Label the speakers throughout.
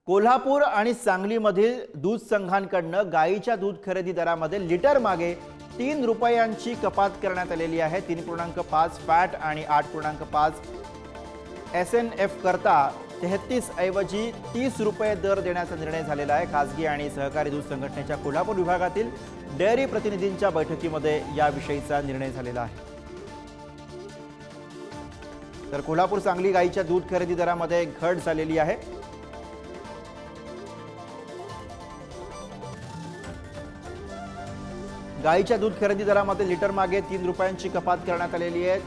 Speaker 1: कोल्हापूर आणि सांगलीमधील दूध संघांकडनं गाईच्या दूध खरेदी दरामध्ये लिटर मागे 3 रुपयांची कपात करण्यात आलेली आहे। 3.5 फॅट आणि 8.5 SNF करता 33 ऐवजी 30 रुपये दर देण्याचा निर्णय झालेला आहे। खासगी आणि सहकारी दूध संघटनेच्या कोल्हापूर विभागातील डेअरी प्रतिनिधींच्या बैठकीमध्ये याविषयीचा निर्णय झालेला आहे। तर कोल्हापूर सांगली गाईच्या दूध खरेदी दरामध्ये घट झालेली आहे। गाईच्या दूध खरेदी दरामध्ये लिटर मागे 3 रुपयांची कपात करण्यात आलेली आहे।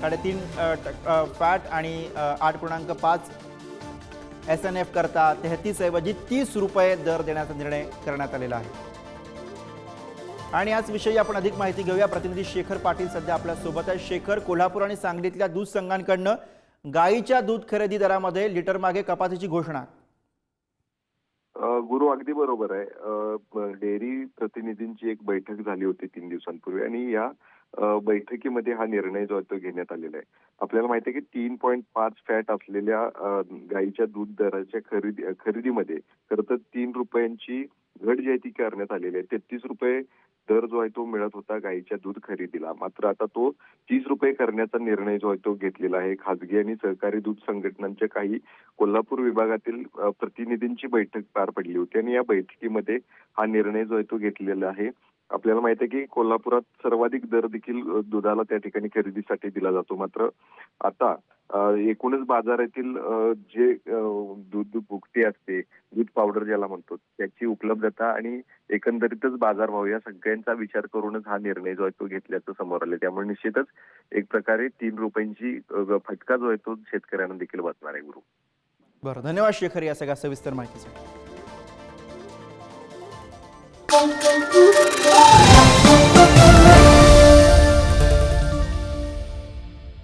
Speaker 1: 3.5 फॅट आणि 8.5 SNF करता 33 ऐवजी 30 रुपये दर देण्याचा निर्णय करण्यात आलेला आहे। आणि याच विषयी आपण अधिक माहिती घेऊया। प्रतिनिधी शेखर पाटील सध्या आपल्या सोबत आहे। शेखर, कोल्हापूर आणि सांगलीतल्या दूध संघांकडनं गाईच्या दूध खरेदी दरामध्ये लिटर मागे कपातीची घोषणा।
Speaker 2: गुरु अगदी बरोबर आहे। डेअरी प्रतिनिधींची एक बैठक झाली होती 3 दिवसांपूर्वी आणि या बैठकीमध्ये हा निर्णय जो आहे तो घेण्यात आलेला आहे। आपल्याला माहिती आहे की 3.5 फॅट असलेल्या गाईच्या दूध दराच्या खरेदीमध्ये खरं तर 3 रुपयांची घट जी आहे ती करण्यात आलेली आहे। 33 रुपये दर जो आहे तो मिळत होता गाईच्या दूध खरेदीला, मात्र आता तो 30 रुपये करण्याचा निर्णय जो आहे तो घेतलेला आहे। खासगी आणि सहकारी दूध संघटनांच्या काही कोल्हापूर विभागातील प्रतिनिधींची बैठक पार पडली होती आणि या बैठकीमध्ये हा निर्णय जो आहे तो घेतलेला आहे। आपल्याला माहिती आहे की कोल्हापुरात सर्वाधिक दर देखील दुधाला त्या ठिकाणी खरेदीसाठी दिला जातो, मात्र आता एकूणच बाजारातील जे दूध भुकटी असते, दूध पावडर ज्याला म्हणतो, त्याची उपलब्धता आणि एकंदरीतच बाजारभाव या सगळ्यांचा विचार करूनच हा निर्णय जो आहे तो घेतल्याचं समोर आले। त्यामुळे निश्चितच एक प्रकारे 3 रुपयांची फटका जो आहे तो शेतकऱ्यांना देखील बसणार आहे। गुरु,
Speaker 1: बरं, धन्यवाद शेखर या सगळ्या सविस्तर माहितीसाठी।